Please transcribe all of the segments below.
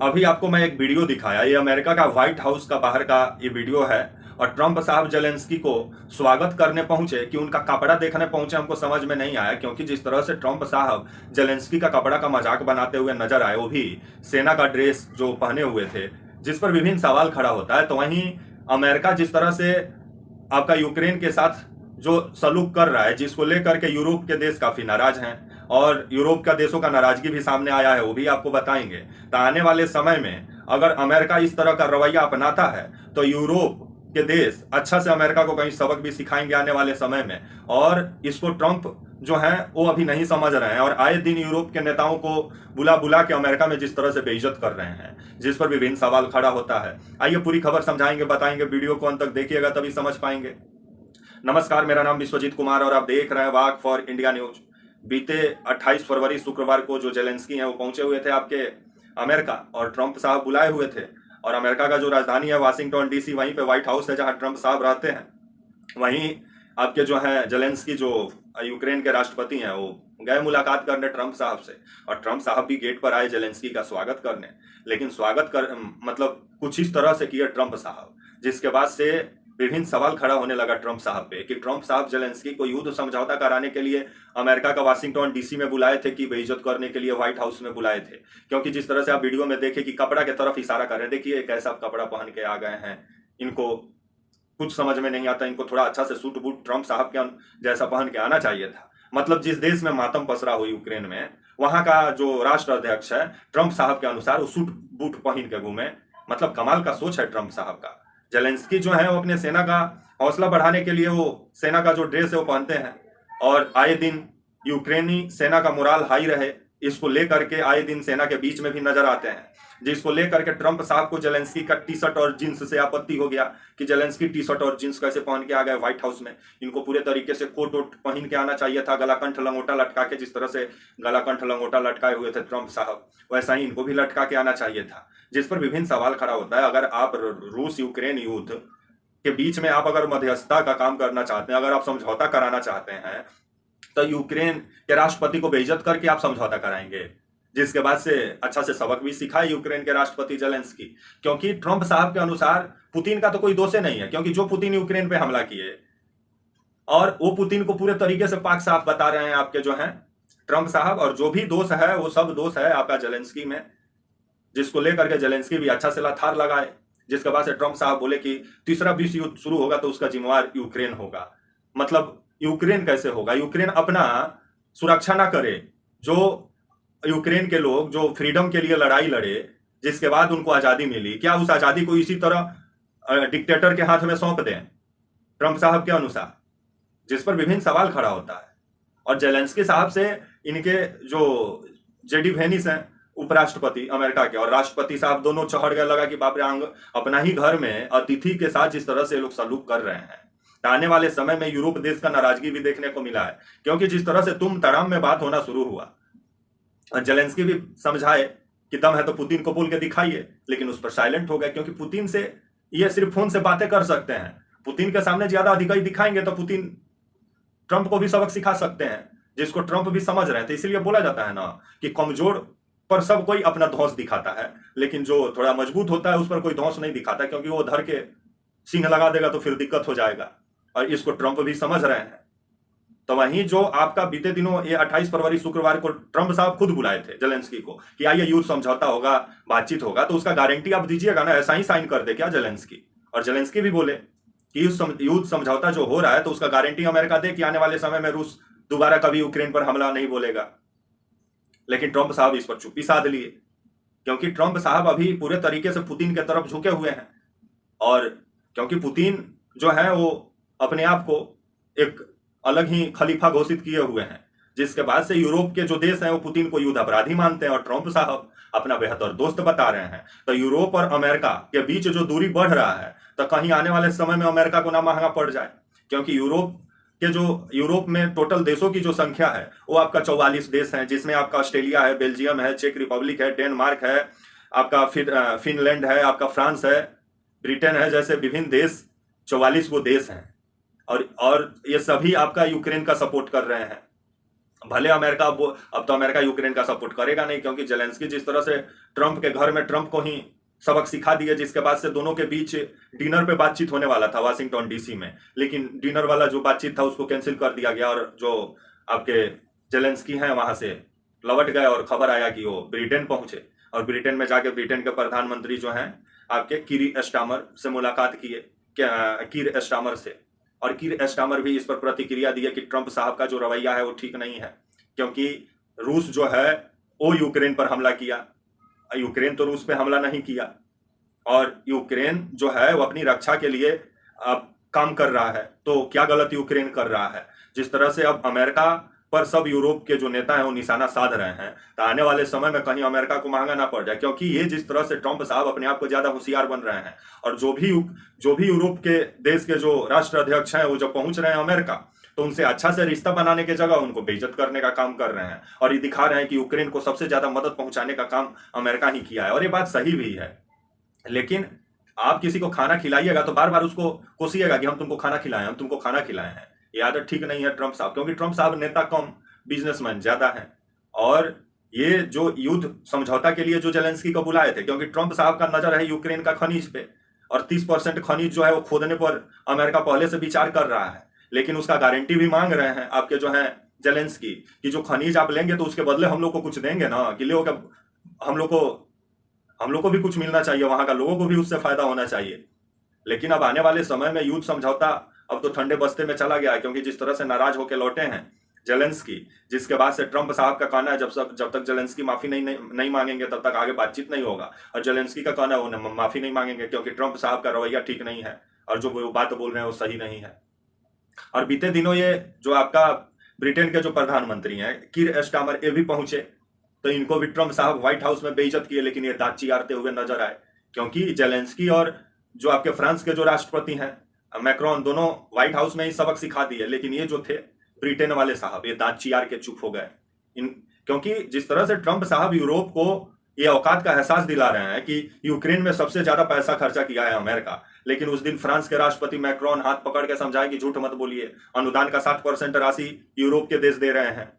अभी आपको मैं एक वीडियो दिखाया, ये अमेरिका का व्हाइट हाउस का बाहर का ये वीडियो है। और ट्रंप साहब जेलेंस्की को स्वागत करने पहुंचे कि उनका कपड़ा देखने पहुंचे, हमको समझ में नहीं आया। क्योंकि जिस तरह से ट्रंप साहब जेलेंस्की का कपड़ा का मजाक बनाते हुए नजर आए, वो भी सेना का ड्रेस जो पहने हुए थे, जिस पर विभिन्न सवाल खड़ा होता है। तो वहीं अमेरिका जिस तरह से आपका यूक्रेन के साथ जो सलूक कर रहा है, जिसको लेकर के यूरोप के देश काफी नाराज हैं, और यूरोप का देशों का नाराजगी भी सामने आया है, वो भी आपको बताएंगे। तो आने वाले समय में अगर अमेरिका इस तरह का रवैया अपनाता है तो यूरोप के देश अच्छा से अमेरिका को कहीं सबक भी सिखाएंगे आने वाले समय में। और इसको ट्रंप जो है वो अभी नहीं समझ रहे हैं, और आए दिन यूरोप के नेताओं को बुला बुला के अमेरिका में जिस तरह से बेइज्जत कर रहे हैं, जिस पर विभिन्न सवाल खड़ा होता है। आइए पूरी खबर समझाएंगे, बताएंगे, वीडियो को अंत तक देखिएगा तभी समझ पाएंगे। नमस्कार, मेरा नाम विश्वजीत कुमार और आप देख रहे हैं वाक फॉर इंडिया न्यूज। बीते 28 फरवरी शुक्रवार को जो जेलेंस्की हैं वो पहुंचे हुए थे आपके अमेरिका, और ट्रंप साहब बुलाए हुए थे। और अमेरिका का जो राजधानी है वाशिंगटन डीसी, वहीं पे व्हाइट हाउस है जहां ट्रंप साहब रहते हैं। वहीं आपके जो है जेलेंस्की जो यूक्रेन के राष्ट्रपति हैं वो गए मुलाकात करने ट्रंप साहब से, और ट्रंप साहब भी गेट पर आए जेलेंस्की का स्वागत करने। लेकिन स्वागत कर मतलब कुछ इस तरह से किए ट्रंप साहब, जिसके बाद से विभिन्न सवाल खड़ा होने लगा ट्रंप साहब पे कि ट्रंप साहब जेलेंस्की को युद्ध समझौता कराने के लिए अमेरिका का वाशिंगटन डीसी में बुलाए थे कि बेइज्जत करने के लिए व्हाइट हाउस में बुलाए थे। क्योंकि जिस तरह से आप वीडियो में देखे कि कपड़ा की तरफ इशारा कर रहे हैं, देखिए एक ऐसा कपड़ा पहन के आ गए हैं, इनको कुछ समझ में नहीं आता, इनको थोड़ा अच्छा से सूट बूट ट्रंप साहब के जैसा पहन के आना चाहिए था। मतलब जिस देश में मातम पसरा हो यूक्रेन में, वहां का जो राष्ट्र अध्यक्ष है ट्रंप साहब के अनुसार वो सूट बूट पहन के घूमे। मतलब कमाल का सोच है ट्रंप साहब का। जेलेंस्की जो है वो अपने सेना का हौसला बढ़ाने के लिए वो सेना का जो ड्रेस है वो पहनते हैं, और आए दिन यूक्रेनी सेना का मोराल हाई रहे, इसको लेकर के आए दिन सेना के बीच में भी नजर आते हैं। जिसको लेकर के ट्रंप साहब को जेलेंस्की का टी शर्ट और जींस से आपत्ति हो गया कि जेलेंस्की टी शर्ट और जींस कैसे पहन के आ गए व्हाइट हाउस में। इनको पूरे तरीके से कोट वोट पहन के आना चाहिए था, गलाकंठ लंगोटा लटका के, जिस तरह से गलाकंठ लंगोटा लटकाए हुए थे ट्रंप साहब, वैसा ही इनको भी लटका के आना चाहिए था। जिस पर विभिन्न सवाल खड़ा होता है। अगर आप रूस यूक्रेन युद्ध के बीच में आप अगर मध्यस्थता का काम करना चाहते हैं, अगर आप समझौता कराना चाहते हैं, तो यूक्रेन के राष्ट्रपति को बेइज्जत करके आप समझौता कराएंगे, जिसके बाद से अच्छा से सबक भी सिखाए यूक्रेन के राष्ट्रपति जेलेंस्की। क्योंकि ट्रंप साहब के अनुसार पुतिन का तो कोई दोष नहीं है, क्योंकि जो पुतिन यूक्रेन पे हमला किए, और वो पुतिन को पूरे तरीके से पाक साफ बता रहे हैं आपके जो हैं ट्रंप साहब, और जो भी दोष है वो सब दोष है आपका जेलेंस्की में, जिसको लेकर के जेलेंस्की भी अच्छा से लथार लगाए। जिसके बाद से ट्रंप साहब बोले कि तीसरा विश्व युद्ध शुरू होगा तो उसका जिम्मेवार यूक्रेन होगा। मतलब यूक्रेन कैसे होगा? यूक्रेन अपना सुरक्षा ना करे। जो यूक्रेन के लोग जो फ्रीडम के लिए लड़ाई लड़े, जिसके बाद उनको आजादी मिली, क्या उस आजादी को इसी तरह डिक्टेटर के हाथ में सौंप दें ट्रंप साहब के अनुसार? जिस पर विभिन्न सवाल खड़ा होता है। और जेलेंस्की साहब से इनके जो जेडी वेनिस हैं उपराष्ट्रपति अमेरिका के, और राष्ट्रपति साहब दोनों चढ़ गए, लगा कि बाप रे, अपना ही घर में अतिथि के साथ जिस तरह से लोग सलूक कर रहे हैं, तो आने वाले समय में यूरोप देश का नाराजगी भी देखने को मिला है। क्योंकि जिस तरह से तुम तड़ाम में बात होना शुरू हुआ, और जेलेंस्की भी समझाए कि दम है तो पुतिन को बोल के दिखाइए, लेकिन उस पर साइलेंट हो गए। क्योंकि पुतिन से ये सिर्फ फोन से बातें कर सकते हैं, पुतिन के सामने ज्यादा अधिकारी दिखाएंगे तो पुतिन ट्रंप को भी सबक सिखा सकते हैं, जिसको ट्रंप भी समझ रहे थे। इसीलिए बोला जाता है ना कि कमजोर पर सब कोई अपना धौंस दिखाता है, लेकिन जो थोड़ा मजबूत होता है उस पर कोई धौंस नहीं दिखाता, क्योंकि वो धर के सिंह लगा देगा तो फिर दिक्कत हो जाएगा। और इसको ट्रंप भी समझ रहे हैं। तो वहीं जो आपका बीते दिनों ये 28 फरवरी शुक्रवार को ट्रंप साहब खुद बुलाए थे जेलेंस्की को कि आइए युद्ध समझौता होगा, बातचीत होगा, तो उसका गारंटी आप दीजिएगा ना, ऐसा ही साइन कर दे क्या जेलेंस्की? और जेलेंस्की भी बोले कि युद्ध समझौता जो हो रहा है तो उसका गारंटी अमेरिका दे कि आने वाले समय में रूस दोबारा कभी यूक्रेन पर हमला नहीं बोलेगा। लेकिन ट्रंप साहब इस पर चुप्पी साध लिए, क्योंकि ट्रंप साहब अभी पूरे तरीके से पुतिन की तरफ झुके हुए हैं। और क्योंकि पुतिन जो है वो अपने आप को एक अलग ही खलीफा घोषित किए हुए हैं, जिसके बाद से यूरोप के जो देश हैं वो पुतिन को युद्ध अपराधी मानते हैं, और ट्रंप साहब अपना बेहतर दोस्त बता रहे हैं। तो यूरोप और अमेरिका के बीच जो दूरी बढ़ रहा है, तो कहीं आने वाले समय में अमेरिका को ना महंगा पड़ जाए। क्योंकि यूरोप में टोटल देशों की जो संख्या है वो आपका 44 देश है, जिसमें आपका ऑस्ट्रेलिया है, बेल्जियम है, चेक रिपब्लिक है, डेनमार्क है, आपका फिनलैंड है, आपका फ्रांस है, ब्रिटेन है, जैसे विभिन्न देश 44 वो देश हैं। और ये सभी आपका यूक्रेन का सपोर्ट कर रहे हैं। भले अमेरिका अब तो अमेरिका यूक्रेन का सपोर्ट करेगा नहीं, क्योंकि जेलेंस्की जिस तरह से ट्रंप के घर में ट्रंप को ही सबक सिखा दिए, जिसके बाद से दोनों के बीच डिनर पे बातचीत होने वाला था वाशिंगटन डीसी में, लेकिन डिनर वाला जो बातचीत था उसको कैंसिल कर दिया गया, और जो आपके जेलेंस्की हैं वहां से लौट गए और खबर आया कि वो ब्रिटेन पहुंचे, और ब्रिटेन में जाके ब्रिटेन के प्रधानमंत्री जो हैं आपके कीर स्टामर से मुलाकात किए, कीर स्टामर से, और कीर स्टामर भी इस पर प्रतिक्रिया दी है कि ट्रंप साहब का जो रवैया है वो ठीक नहीं है, क्योंकि रूस जो है वो यूक्रेन पर हमला किया, यूक्रेन तो रूस पे हमला नहीं किया, और यूक्रेन जो है वो अपनी रक्षा के लिए अब काम कर रहा है, तो क्या गलत यूक्रेन कर रहा है। जिस तरह से अब अमेरिका पर सब यूरोप के जो नेता हैं वो निशाना साध रहे हैं, तो आने वाले समय में कहीं अमेरिका को महंगा ना पड़ जाए, क्योंकि ये जिस तरह से ट्रंप साहब अपने आप को ज्यादा होशियार बन रहे हैं, और जो भी यूरोप के देश के जो राष्ट्राध्यक्ष हैं वो जब पहुंच रहे हैं अमेरिका, तो उनसे अच्छा से रिश्ता बनाने की जगह उनको बेइज्जत करने का काम कर रहे हैं, और ये दिखा रहे हैं कि यूक्रेन को सबसे ज्यादा मदद पहुंचाने का काम अमेरिका ही किया है, और ये बात सही भी है। लेकिन आप किसी को खाना खिलाइएगा तो बार बार उसको कोसिएगा कि हम तुमको खाना खिलाएं, हम तुमको खाना खिलाए हैं, ये आदत ठीक नहीं है ट्रंप साहब, क्योंकि ट्रंप साहब नेता कम बिजनेसमैन ज्यादा हैं। और ये जो युद्ध समझौता के लिए जो जेलेंस्की को बुलाए थे, क्योंकि ट्रंप साहब का नजर है यूक्रेन का खनिज पे, और 30% खनिज जो है वो खोदने पर अमेरिका पहले से विचार कर रहा है, लेकिन उसका गारंटी भी मांग रहे हैं आपके जो है जेलेंस्की कि जो खनिज आप लेंगे तो उसके बदले हम लोग को कुछ देंगे ना, कि लो हम लोग को भी कुछ मिलना चाहिए, वहां का लोगों को भी उससे फायदा होना चाहिए। लेकिन अब आने वाले समय में युद्ध समझौता अब तो ठंडे बस्ते में चला गया है, क्योंकि जिस तरह से नाराज होकर लौटे हैं जेलेंस्की, जिसके बाद से ट्रंप साहब का कहना है जब तक जेलेंस्की माफी नहीं मांगेंगे तब तक आगे बातचीत नहीं होगा, और जेलेंस्की का कहना है वो माफी नहीं मांगेंगे, क्योंकि ट्रंप साहब का रवैया ठीक नहीं है, और जो वो बात बोल रहे हैं वो सही नहीं है। और बीते दिनों ये जो आपका ब्रिटेन के जो प्रधानमंत्री हैं कीर स्टामर, ये भी पहुंचे, तो इनको भी ट्रंप साहब व्हाइट हाउस में बेइज्जत किए, लेकिन ये दांत चियारते हुए नजर आए, क्योंकि जेलेंस्की और जो आपके फ्रांस के जो राष्ट्रपति हैं मैक्रोन, दोनों व्हाइट हाउस में ही सबक सिखा दिए, लेकिन ये जो थे ब्रिटेन वाले साहब ये दांत चियार के चुप हो गए। क्योंकि जिस तरह से ट्रंप साहब यूरोप को ये औकात का एहसास दिला रहे हैं कि यूक्रेन में सबसे ज्यादा पैसा खर्चा किया है अमेरिका, लेकिन उस दिन फ्रांस के राष्ट्रपति मैक्रोन हाथ पकड़ के समझाए कि झूठ मत बोलिए, अनुदान का 60% राशि यूरोप के देश दे रहे हैं।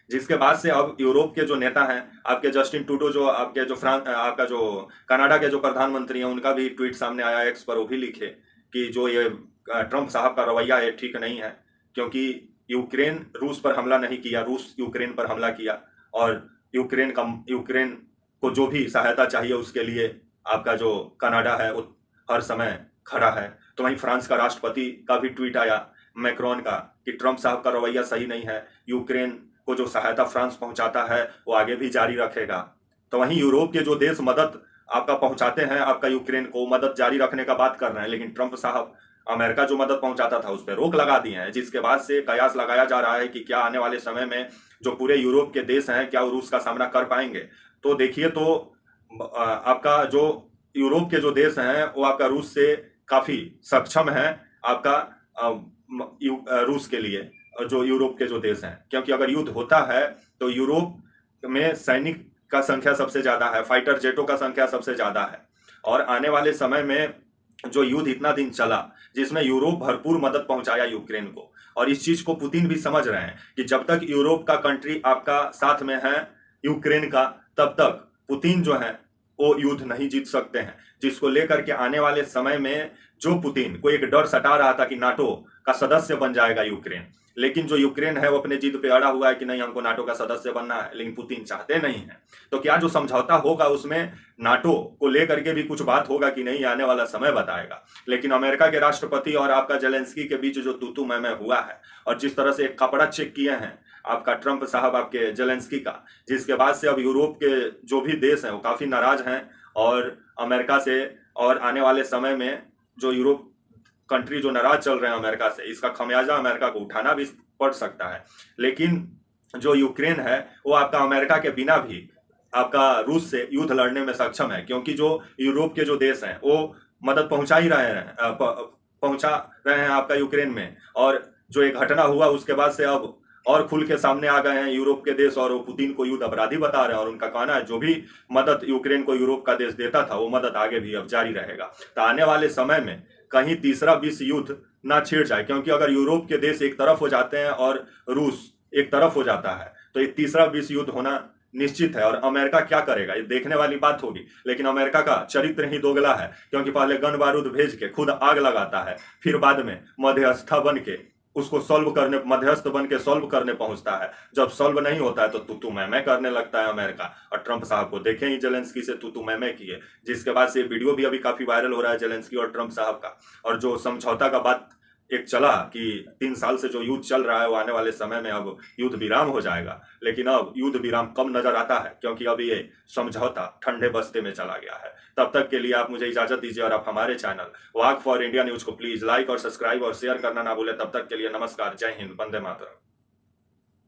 जिसके बाद से अब यूरोप के जो नेता हैं आपके जस्टिन ट्रूडो, जो आपके जो आपका जो कनाडा के जो प्रधानमंत्री हैं, उनका भी ट्वीट सामने आया एक्स पर, वो भी लिखे कि जो ये ट्रंप साहब का रवैया है ठीक नहीं है, क्योंकि यूक्रेन रूस पर हमला नहीं किया, रूस यूक्रेन पर हमला किया, और यूक्रेन को जो भी सहायता चाहिए उसके लिए आपका जो कनाडा है वो हर समय खड़ा है। तो वहीं फ्रांस का राष्ट्रपति का भी ट्वीट आया मैक्रोन का कि ट्रंप साहब का रवैया सही नहीं है, यूक्रेन को जो सहायता फ्रांस पहुंचाता है वो आगे भी जारी रखेगा। तो वहीं यूरोप के जो देश मदद आपका पहुंचाते हैं आपका यूक्रेन को, मदद जारी रखने का बात कर रहे हैं, लेकिन ट्रंप साहब अमेरिका जो मदद पहुंचाता था उस पर रोक लगा दिए हैं, जिसके बाद से कयास लगाया जा रहा है कि क्या आने वाले समय में जो पूरे यूरोप के देश हैं क्या वो रूस का सामना कर पाएंगे। तो देखिए, तो आपका जो यूरोप के जो देश हैं वो आपका रूस से काफी सक्षम है आपका रूस के लिए, जो यूरोप के जो देश हैं, क्योंकि अगर युद्ध होता है तो यूरोप में सैनिक का संख्या सबसे ज्यादा है, फाइटर जेटों का संख्या सबसे ज्यादा है, और आने वाले समय में जो युद्ध इतना दिन चला जिसमें यूरोप भरपूर मदद पहुंचाया यूक्रेन को, और इस चीज को पुतिन भी समझ रहे हैं कि जब तक यूरोप का कंट्री आपका साथ में है यूक्रेन का, तब तक पुतिन जो है वो युद्ध नहीं जीत सकते हैं, जिसको लेकर के आने वाले समय में जो पुतिन को एक डर सता रहा था कि नाटो का सदस्य बन जाएगा यूक्रेन, लेकिन जो यूक्रेन है वो अपने जिद पे अड़ा हुआ है कि नहीं हमको नाटो का सदस्य बनना है, लेकिन पुतिन चाहते नहीं है। तो क्या जो समझौता होगा उसमें नाटो को लेकर के भी कुछ बात होगा कि नहीं, आने वाला समय बताएगा। लेकिन अमेरिका के राष्ट्रपति और आपका जेलेंस्की के बीच जो तू मैं हुआ है, और जिस तरह से एक कपड़ा चेक किए हैं आपका ट्रंप साहब आपके जेलेंस्की का, जिसके बाद से अब यूरोप के जो भी देश हैं वो काफी नाराज हैं और अमेरिका से, और आने वाले समय में जो यूरोप कंट्री जो नाराज चल रहे हैं अमेरिका से, इसका खमियाजा अमेरिका को उठाना भी पड़ सकता है। लेकिन जो यूक्रेन है वो आपका अमेरिका के बिना भी आपका रूस से युद्ध लड़ने में सक्षम है, क्योंकि जो यूरोप के जो देश हैं वो मदद पहुंचा रहे हैं आपका यूक्रेन में, और जो एक घटना हुआ उसके बाद से अब और खुल के सामने आ गए हैं यूरोप के देश, और वो पुतिन को युद्ध अपराधी बता रहे हैं, और उनका कहना है जो भी मदद यूक्रेन को यूरोप का देश देता था वो मदद आगे भी अब जारी रहेगा। तो आने वाले समय में कहीं तीसरा विश्व युद्ध ना छिड़ जाए, क्योंकि अगर यूरोप के देश एक तरफ हो जाते हैं और रूस एक तरफ हो जाता है तो ये तीसरा विश्व युद्ध होना निश्चित है। और अमेरिका क्या करेगा ये देखने वाली बात होगी। लेकिन अमेरिका का चरित्र ही दोगला है, क्योंकि पहले गन बारूद भेज के खुद आग लगाता है, फिर बाद में मध्यस्थता बन के उसको सॉल्व करने, मध्यस्थ बन के सॉल्व करने पहुंचता है। जब सॉल्व नहीं होता है तो तू मैं करने लगता है अमेरिका। और ट्रंप साहब को देखें ही जेलेंस्की से तू मैं किए, जिसके बाद से वीडियो भी अभी काफी वायरल हो रहा है जेलेंस्की और ट्रंप साहब का। और जो समझौता का बात एक चला कि 3 साल से जो युद्ध चल रहा है वो आने वाले समय में अब युद्ध विराम हो जाएगा, लेकिन अब युद्ध विराम कम नजर आता है, क्योंकि अब ये समझौता ठंडे बस्ते में चला गया है। तब तक के लिए आप मुझे इजाजत दीजिए और आप हमारे channel walk for India news को प्लीज लाइक और सब्सक्राइब और शेयर करना ना भूलें। तब तक के लिए नमस्कार, जय हिंद, वंदे मातरम।